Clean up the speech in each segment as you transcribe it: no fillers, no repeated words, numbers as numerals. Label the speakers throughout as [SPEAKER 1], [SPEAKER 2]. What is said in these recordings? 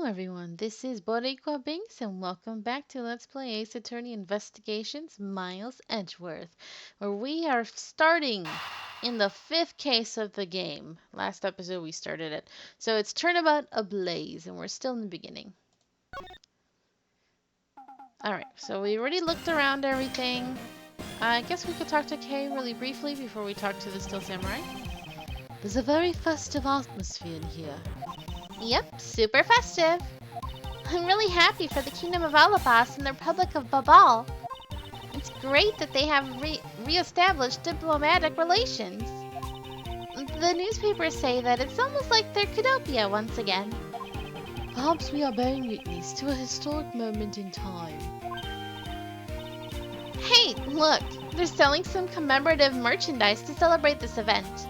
[SPEAKER 1] everyone, this is Boricua Binks and welcome back to Let's Play Ace Attorney Investigations Miles Edgeworth, where we are starting in the fifth case of the game. Last episode we started it. So it's Turnabout Ablaze and we're still in the beginning. Alright, so we already looked around everything. I guess we could talk to Kay really briefly before we talk to the Steel Samurai. There's a very festive atmosphere in here. Yep, super festive. I'm really happy for the Kingdom of Alabas and the Republic of Babal. It's great that they have re-established diplomatic relations. The newspapers say that it's almost like they're Codopia once again. Perhaps we are bearing witness to a historic moment in time. Hey, look! They're selling some commemorative merchandise to celebrate this event.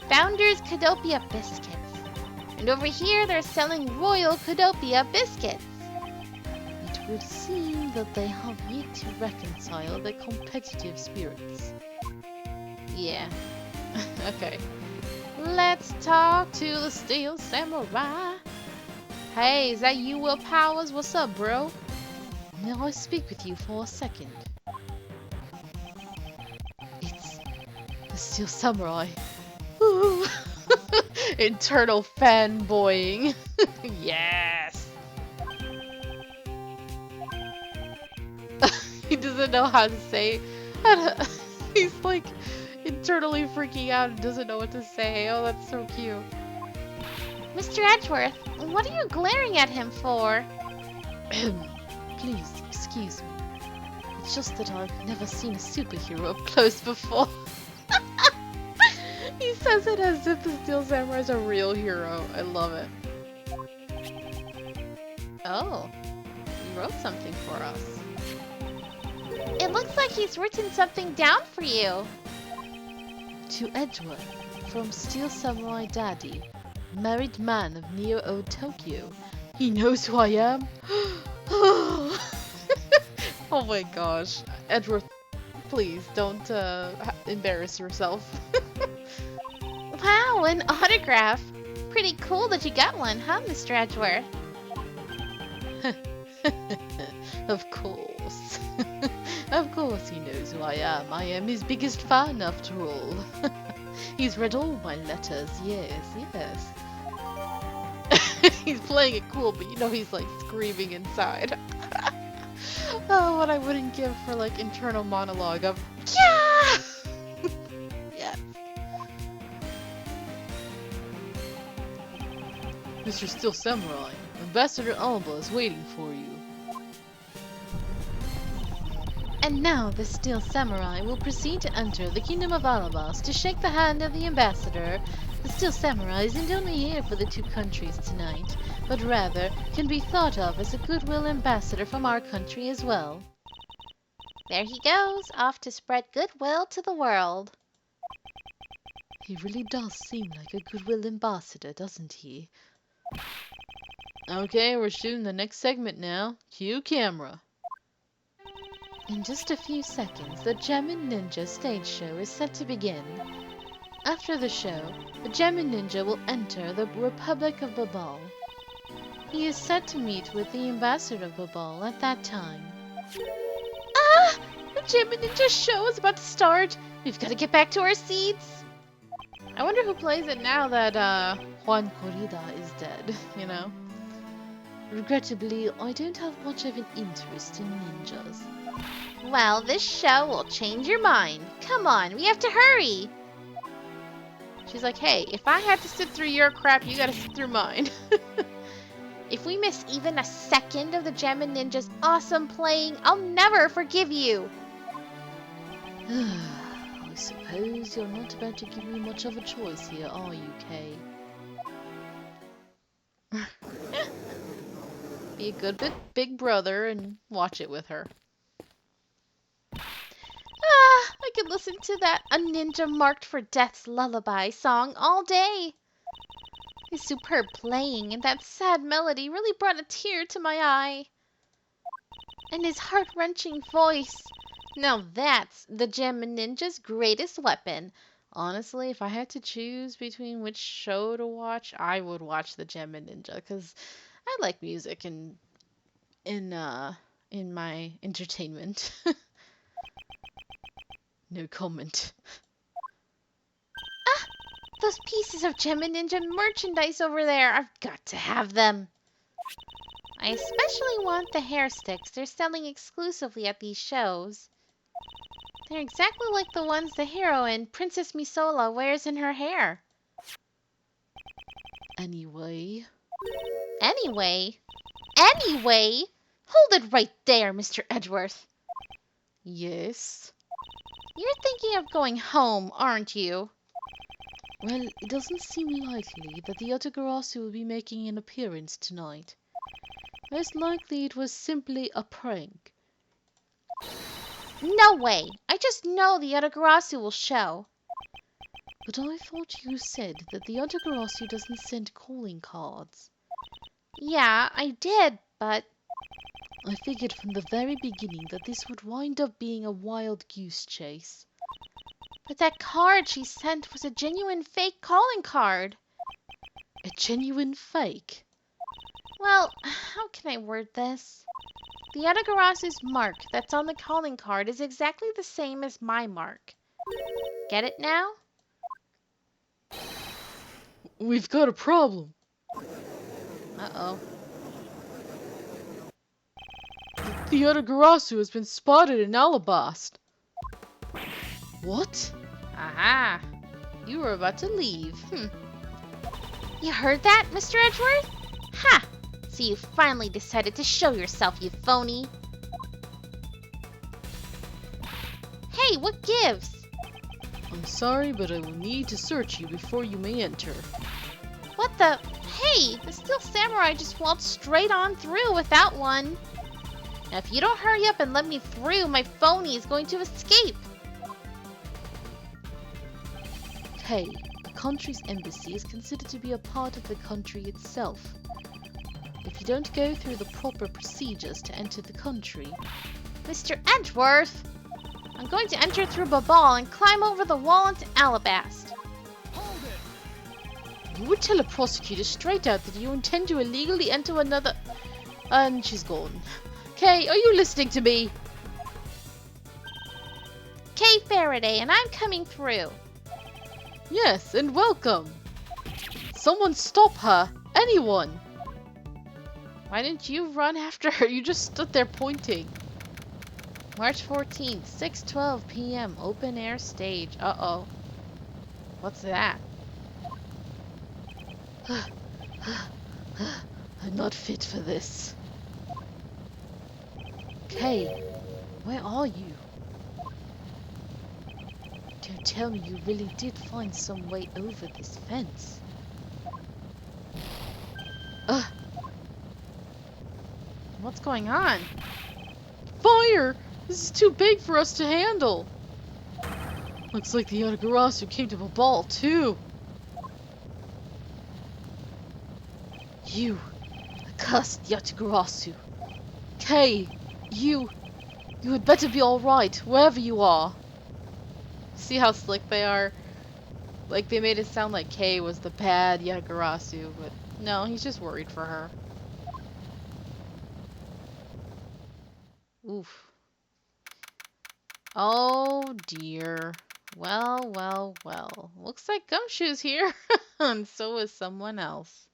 [SPEAKER 1] Founders Codopia Biscuits. And over here, they're selling Royal Codopia biscuits. It would seem that they have yet to reconcile their competitive spirits. Yeah. Okay. Let's talk to the Steel Samurai. Hey, is that you, Will Powers? What's up, bro? May I speak with you for a second? It's the Steel Samurai. Ooh. Internal fanboying. Yes! He doesn't know how to say. He's like internally freaking out and doesn't know what to say. Oh, that's so cute. Mr. Edgeworth, what are you glaring at him for? Please, excuse me. It's just that I've never seen a superhero up close before. He says it as if the Steel Samurai is a real hero. I love it. Oh, he wrote something for us. It looks like he's written something down for you. To Edgeworth, from Steel Samurai Daddy, married man of near old Tokyo. He knows who I am. Oh my gosh. Edgeworth, please don't embarrass yourself. Wow, an autograph! Pretty cool that you got one, huh, Mr. Edgeworth? Of course. Of course he knows who I am. I am his biggest fan, after all. He's read all my letters, yes, yes. He's playing it cool, but you know he's like screaming inside. Oh, what I wouldn't give for like internal monologue of yeah! Yes. Mr. Steel Samurai, Ambassador Alba is waiting for you. And now the Steel Samurai will proceed to enter the Kingdom of Alabas to shake the hand of the Ambassador. The Steel Samurai isn't only here for the two countries tonight, but rather can be thought of as a goodwill ambassador from our country as well. There he goes, off to spread goodwill to the world. He really does seem like a goodwill ambassador, doesn't he? Okay, we're shooting the next segment now. Cue camera. In just a few seconds, the Gem Ninja stage show is set to begin. After the show, the Gem Ninja will enter the Republic of Babal. He is set to meet with the Ambassador of Babal at that time. Ah! The Gem Ninja show is about to start! We've got to get back to our seats! I wonder who plays it now that, Juan Corrida is dead, you know? Regrettably, I don't have much of an interest in ninjas. Well, this show will change your mind. Come on, we have to hurry! She's like, hey, if I have to sit through your crap, you gotta sit through mine. If we miss even a second of the Gem Ninja's awesome playing, I'll never forgive you! I suppose you're not about to give me much of a choice here, are you, Kay? Be a good big brother and watch it with her. Ah, I could listen to that A Ninja Marked for Death's Lullaby song all day. His superb playing and that sad melody really brought a tear to my eye. And his heart-wrenching voice. Now that's the Gem Ninja's greatest weapon. Honestly, if I had to choose between which show to watch, I would watch the Gem Ninja because I like music in my entertainment. No comment. Ah! Those pieces of Gem and Ninja merchandise over there. I've got to have them. I especially want the hair sticks. They're selling exclusively at these shows. They're exactly like the ones the heroine, Princess Misola, wears in her hair. Anyway? Anyway? Hold it right there, Mr. Edgeworth. Yes? You're thinking of going home, aren't you? Well, it doesn't seem likely that the Yatagarasu will be making an appearance tonight. Most likely it was simply a prank. No way! I just know the Yatagarasu will show. But I thought you said that the Yatagarasu doesn't send calling cards. Yeah, I did, but... I figured from the very beginning that this would wind up being a wild goose chase. But that card she sent was a genuine fake calling card. A genuine fake? Well, how can I word this? The Yatagarasu's mark that's on the calling card is exactly the same as my mark. Get it now? We've got a problem. Uh-oh. The Yatagarasu has been spotted in Alabast. What? Aha! You were about to leave. You heard that, Mr. Edgeworth? Ha! So you finally decided to show yourself, you phony. Hey, what gives? I'm sorry, but I will need to search you before you may enter. What the? Hey, the Steel Samurai just waltzed straight on through without one. Now, if you don't hurry up and let me through, my phony is going to escape. Hey, a country's embassy is considered to be a part of the country itself. If you don't go through the proper procedures to enter the country... Mr. Edgeworth! I'm going to enter through Babal and climb over the wall into Alabast. Hold it! You would tell a prosecutor straight out that you intend to illegally enter another... And she's gone. Kay, are you listening to me? Kay Faraday, and I'm coming through. Yes, and welcome. Someone stop her. Anyone. Why didn't you run after her? You just stood there pointing. March 14th, 6:12 p.m. Open air stage. Uh-oh. What's that? I'm not fit for this. Kay, where are you? Don't tell me you really did find some way over this fence. What's going on? Fire! This is too big for us to handle. Looks like the Yatagarasu came to Babal too. You, accursed Yatagarasu. Kay, you had better be alright, wherever you are. See how slick they are? Like, they made it sound like Kay was the bad Yatagarasu, but no, he's just worried for her. Oof. Oh dear. Well, well, well. Looks like Gumshoe's here. And so is someone else.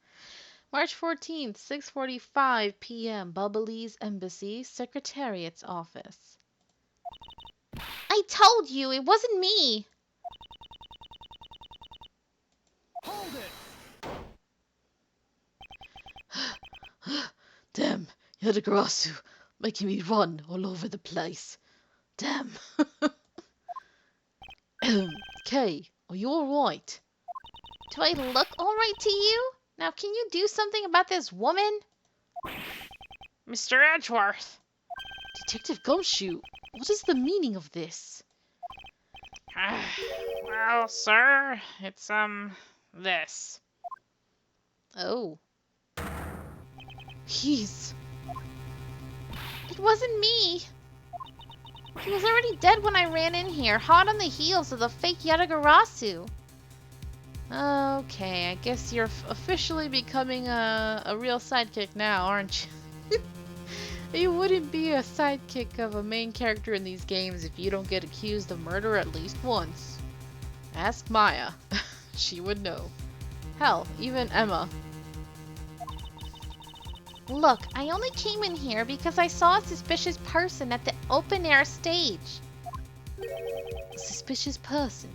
[SPEAKER 1] March 14th, 6:45 p.m. Bubbly's Embassy, Secretariat's Office. I told you, it wasn't me! Hold it! Damn, Yatagarasu, making me run all over the place. Damn. Kay, are you alright? Do I look alright to you? Now, can you do something about this woman? Mr. Edgeworth! Detective Gumshoe, what is the meaning of this?
[SPEAKER 2] Well, sir, it's, this.
[SPEAKER 1] Oh. He's... It wasn't me! He was already dead when I ran in here, hot on the heels of the fake Yatagarasu. Okay, I guess you're officially becoming a real sidekick now, aren't you? You wouldn't be a sidekick of a main character in these games if you don't get accused of murder at least once. Ask Maya. She would know. Hell, even Emma.
[SPEAKER 3] Look, I only came in here because I saw a suspicious person at the open air stage.
[SPEAKER 1] A suspicious person?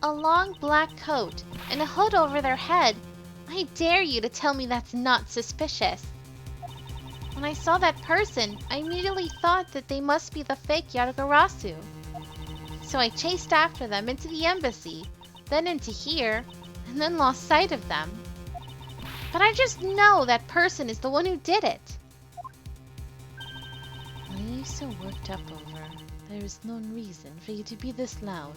[SPEAKER 3] A long black coat and a hood over their head. I dare you to tell me that's not suspicious. When I saw that person, I immediately thought that they must be the fake Yatagarasu. So I chased after them into the embassy, then into here, and then lost sight of them. But I just know that person is the one who did it.
[SPEAKER 1] What are you so worked up over? There is no reason for you to be this loud.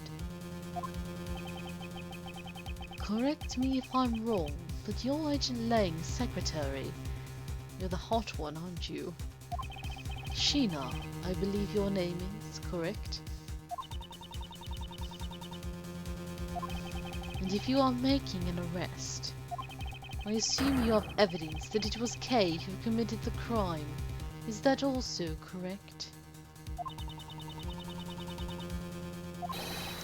[SPEAKER 1] Correct me if I'm wrong, but you're Agent Lang's secretary. You're the hot one, aren't you? Sheena, I believe your name is, correct? And if you are making an arrest, I assume you have evidence that it was Kay who committed the crime. Is that also correct?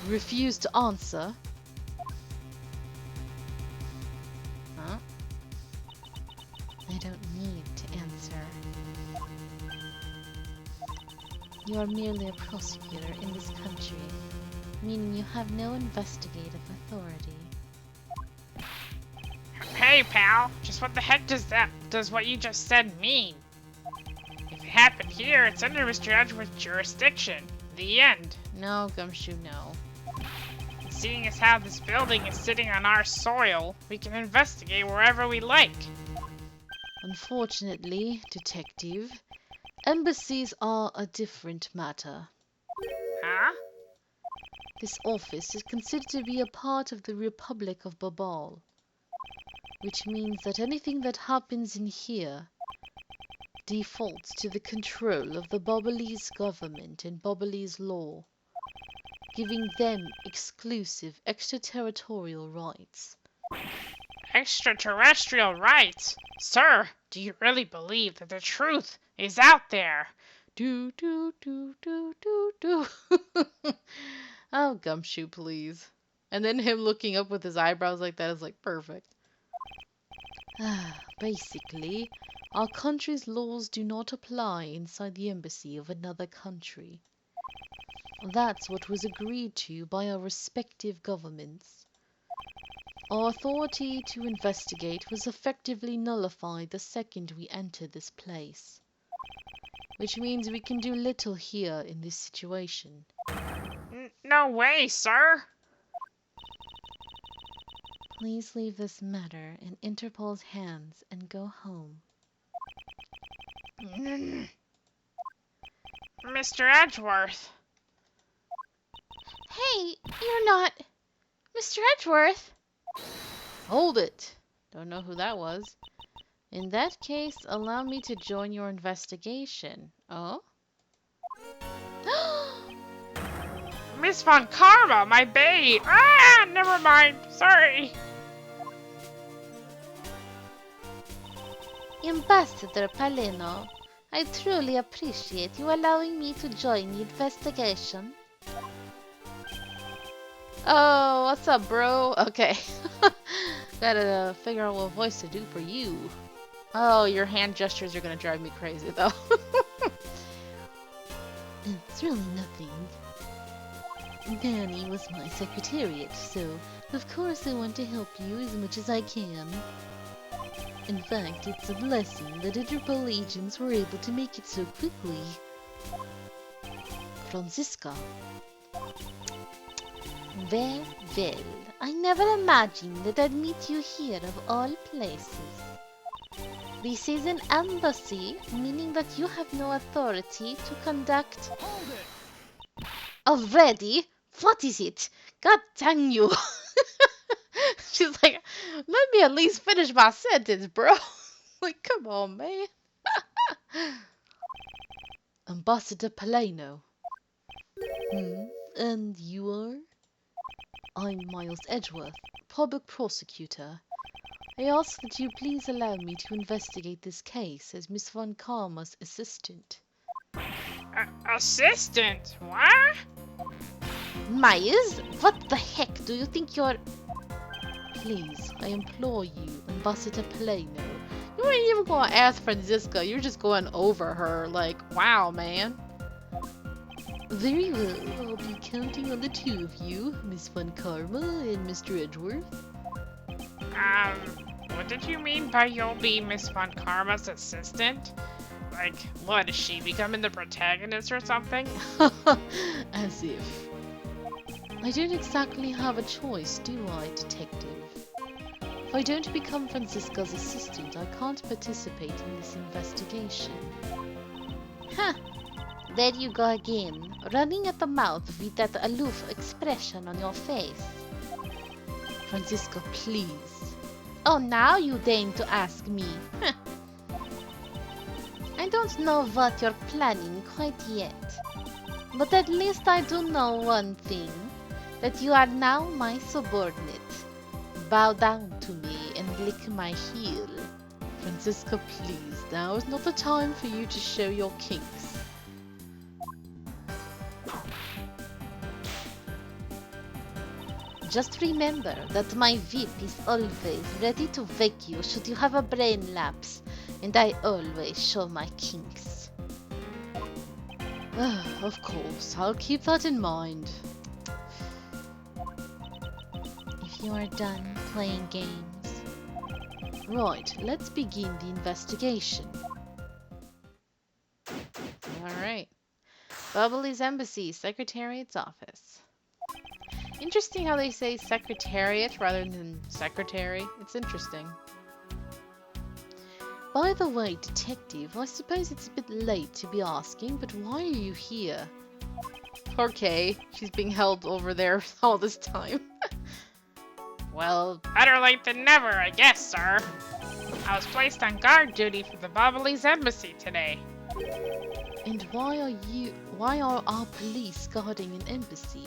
[SPEAKER 1] Refuse to answer? Huh?
[SPEAKER 3] I don't need to answer.
[SPEAKER 1] You are merely a prosecutor in this country, meaning you have no investigative authority.
[SPEAKER 2] Hey, pal. Just what the heck does what you just said mean? If it happened here, it's under Mr. Edgeworth's jurisdiction. The end.
[SPEAKER 1] No, Gumshoe, no.
[SPEAKER 2] And seeing as how this building is sitting on our soil, we can investigate wherever we like.
[SPEAKER 1] Unfortunately, Detective, embassies are a different matter.
[SPEAKER 2] Huh?
[SPEAKER 1] This office is considered to be a part of the Republic of Babal, which means that anything that happens in here defaults to the control of the Babalese government and Babalese law, giving them exclusive extraterritorial rights.
[SPEAKER 2] Extraterrestrial rights? Sir, do you really believe that the truth is out there?
[SPEAKER 1] Do, do, do, do, do, do. Oh, Gumshoe, please. And then him looking up with his eyebrows like that is like perfect. Basically, our country's laws do not apply inside the embassy of another country. That's what was agreed to by our respective governments. Our authority to investigate was effectively nullified the second we entered this place, which means we can do little here in this situation.
[SPEAKER 2] No way, sir.
[SPEAKER 1] Please leave this matter in Interpol's hands and go home.
[SPEAKER 2] Mr. Edgeworth.
[SPEAKER 3] Hey, you're not... Mr. Edgeworth?
[SPEAKER 1] Hold it! Don't know who that was. In that case, allow me to join your investigation. Oh?
[SPEAKER 2] Miss Von Karma, my babe. Ah, never mind. Sorry.
[SPEAKER 3] Ambassador Paleno, I truly appreciate you allowing me to join the investigation.
[SPEAKER 1] Oh, what's up, bro? Okay. Gotta figure out what voice to do for you. Oh, your hand gestures are gonna drive me crazy, though. It's really nothing. Danny was my secretariat, so of course I want to help you as much as I can. In fact, it's a blessing that Interpol agents were able to make it so quickly. Franziska.
[SPEAKER 3] Well, well, I never imagined that I'd meet you here of all places. This is an embassy, meaning that you have no authority to conduct...
[SPEAKER 4] Hold it!
[SPEAKER 3] Already? What is it? God dang you!
[SPEAKER 1] She's like, let me at least finish my sentence, bro. Like, come on, man. Ambassador Paleno. And you are? I'm Miles Edgeworth, public prosecutor. I ask that you please allow me to investigate this case as Miss Von Karma's assistant.
[SPEAKER 2] Assistant? What?
[SPEAKER 3] Miles, what the heck do you think you're...
[SPEAKER 1] Please, I implore you, Ambassador Plano. You weren't even going to ask Franziska, you're just going over her, like, wow, man. Very well, I'll be counting on the two of you, Miss Von Karma and Mr. Edgeworth.
[SPEAKER 2] What did you mean by you'll be Miss Von Karma's assistant? Like, what, is she becoming the protagonist or something?
[SPEAKER 1] As if. I don't exactly have a choice, do I, detective? If I don't become Franziska's assistant, I can't participate in this investigation.
[SPEAKER 3] Huh. There you go again, running at the mouth with that aloof expression on your face.
[SPEAKER 1] Franziska, please.
[SPEAKER 3] Oh, now you deign to ask me. Huh. I don't know what you're planning quite yet. But at least I do know one thing. That you are now my subordinate. Bow down to me and lick my heel.
[SPEAKER 1] Franziska, please. Now is not the time for you to show your kinks.
[SPEAKER 3] Just remember that my whip is always ready to wake you should you have a brain lapse. And I always show my kinks.
[SPEAKER 1] Of course, I'll keep that in mind.
[SPEAKER 3] If you are done playing games.
[SPEAKER 1] Right, let's begin the investigation. Alright. Bubbly's Embassy, Secretariat's Office. Interesting how they say Secretariat rather than Secretary. It's interesting. By the way, Detective, I suppose it's a bit late to be asking, but why are you here? Poor Kay. She's being held over there all this time. Well,
[SPEAKER 2] Better late than never, I guess, sir. I was placed on guard duty for the Bubbly's Embassy today.
[SPEAKER 1] and why are our police guarding an embassy?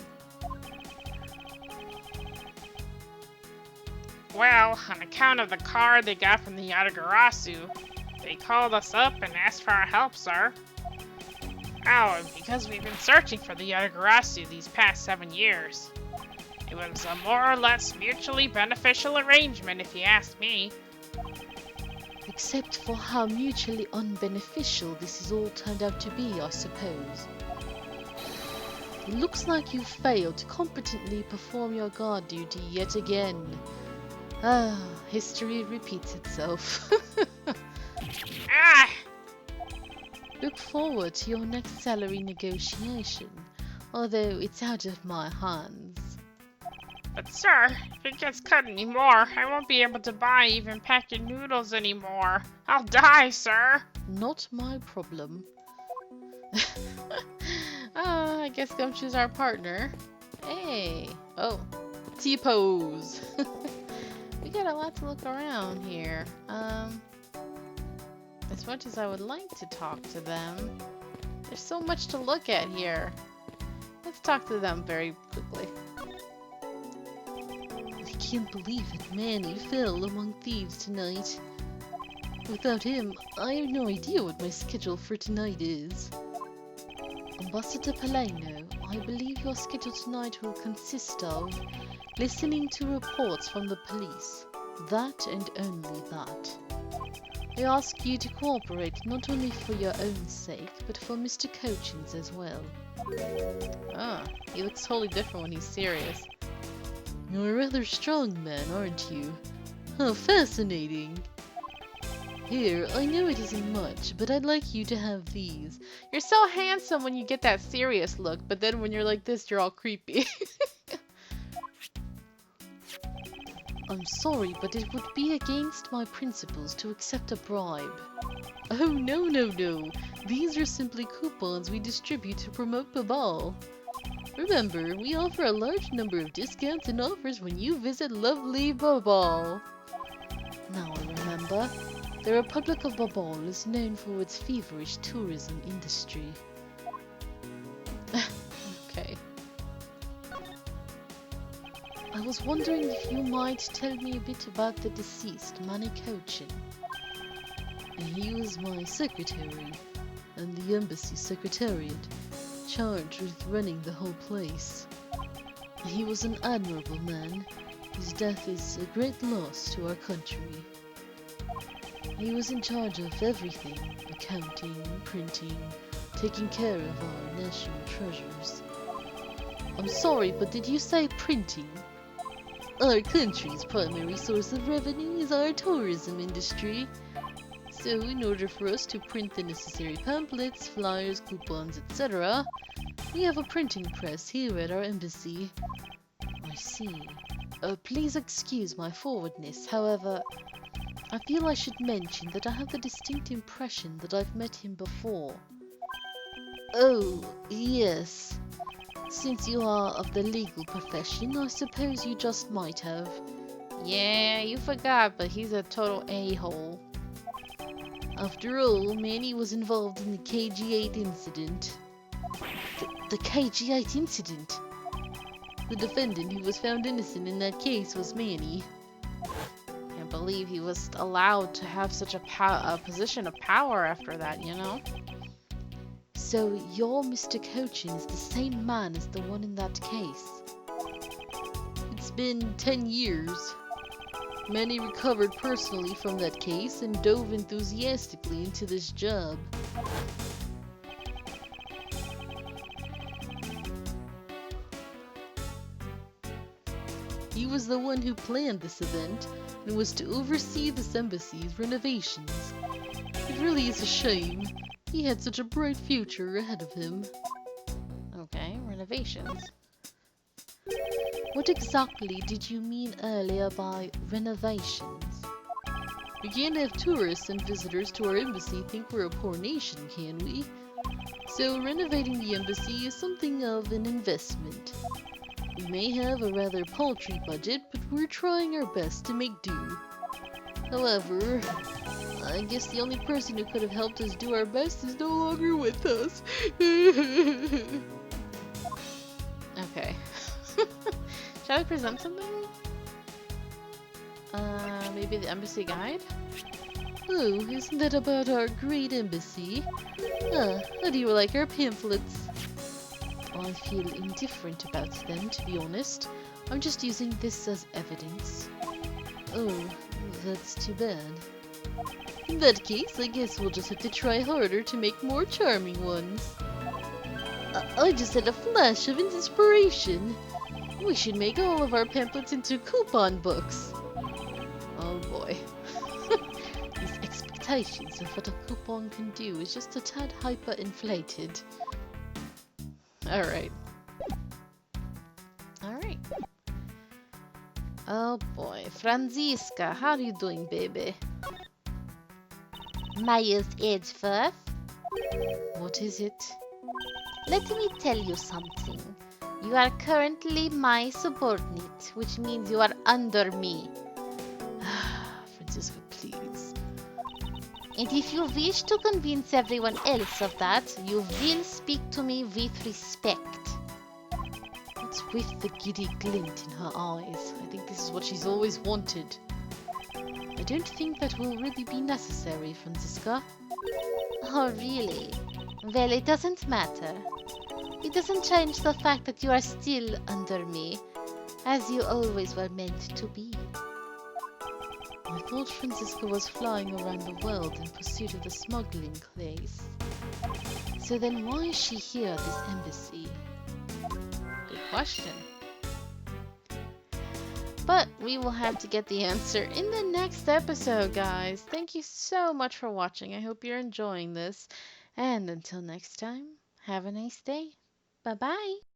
[SPEAKER 2] Well, on account of the card they got from the Yatagarasu, they called us up and asked for our help, sir. Oh, and because we've been searching for the Yatagarasu these past 7 years. It was a more or less mutually beneficial arrangement, if you ask me.
[SPEAKER 1] Except for how mutually unbeneficial this has all turned out to be, I suppose. It looks like you failed to competently perform your guard duty yet again. Ah, history repeats itself.
[SPEAKER 2] Ah!
[SPEAKER 1] Look forward to your next salary negotiation, although it's out of my hands.
[SPEAKER 2] But sir, if it gets cut anymore, I won't be able to buy even packet noodles anymore. I'll die, sir.
[SPEAKER 1] Not my problem. I guess Gumshoe's our partner. Hey! Oh, T-pose! We got a lot to look around here. As much as I would like to talk to them, there's so much to look at here. Let's talk to them very quickly. I can't believe it, Manny fell among thieves tonight. Without him, I have no idea what my schedule for tonight is. Ambassador Palano, I believe your schedule tonight will consist of listening to reports from the police. That and only that. I ask you to cooperate not only for your own sake, but for Mr. Cochin's as well. Ah, he looks totally different when he's serious. You're a rather strong man, aren't you? How fascinating. Here, I know it isn't much, but I'd like you to have these. You're so handsome when you get that serious look, but then when you're like this, you're all creepy. I'm sorry, but it would be against my principles to accept a bribe. Oh, no, no, no. These are simply coupons we distribute to promote Babal. Remember, we offer a large number of discounts and offers when you visit lovely Babal. Now I remember, the Republic of Babal is known for its feverish tourism industry. Okay. I was wondering if you might tell me a bit about the deceased, Manny Cochin. He was my secretary, and the embassy secretariat, charged with running the whole place. He was an admirable man. His death is a great loss to our country. He was in charge of everything, accounting, printing, taking care of our national treasures. I'm sorry, but did you say printing? Our country's primary source of revenue is our tourism industry. So in order for us to print the necessary pamphlets, flyers, coupons, etc., we have a printing press here at our embassy. I see. Please excuse my forwardness, however, I feel I should mention that I have the distinct impression that I've met him before. Oh, yes. Since you are of the legal profession, I suppose you just might have.
[SPEAKER 3] Yeah, you forgot, but he's a total a-hole.
[SPEAKER 1] After all, Manny was involved in the KG8 incident. The KG8 incident? The defendant who was found innocent in that case was Manny.
[SPEAKER 3] Can't believe he was allowed to have such a position of power after that, you know?
[SPEAKER 1] So your Mr. Cochin is the same man as the one in that case? It's been 10 years. Manny recovered personally from that case and dove enthusiastically into this job. He was the one who planned this event and was to oversee this embassy's renovations. It really is a shame. He had such a bright future ahead of him.
[SPEAKER 3] Okay, renovations.
[SPEAKER 1] What exactly did you mean earlier by renovations? We can't have tourists and visitors to our embassy think we're a poor nation, can we? So renovating the embassy is something of an investment. We may have a rather paltry budget, but we're trying our best to make do. However, I guess the only person who could have helped us do our best is no longer with us.
[SPEAKER 3] Okay. Shall we present something? Maybe the embassy guide?
[SPEAKER 1] Oh, isn't that about our great embassy? How do you like our pamphlets? I feel indifferent about them, to be honest. I'm just using this as evidence. Oh, that's too bad. In that case, I guess we'll just have to try harder to make more charming ones. I just had a flash of inspiration. We should make all of our pamphlets into coupon books. Oh boy. These expectations of what a coupon can do is just a tad hyper-inflated. Alright. Alright. Oh boy. Franziska, how are you doing, baby?
[SPEAKER 3] Myers Edgeworth.
[SPEAKER 1] What is it?
[SPEAKER 3] Let me tell you something. You are currently my subordinate, which means you are under me.
[SPEAKER 1] Franziska, please.
[SPEAKER 3] And if you wish to convince everyone else of that, you will speak to me with respect.
[SPEAKER 1] What's with the giddy glint in her eyes? I think this is what she's always wanted. I don't think that will really be necessary, Franziska.
[SPEAKER 3] Oh, really? Well, it doesn't matter. It doesn't change the fact that you are still under me, as you always were meant to be.
[SPEAKER 1] I thought Franziska was flying around the world in pursuit of the smuggling case. So then why is she here at this embassy?
[SPEAKER 3] Good question. But we will have to get the answer in the next episode, guys. Thank you so much for watching. I hope you're enjoying this. And until next time, have a nice day. Bye-bye.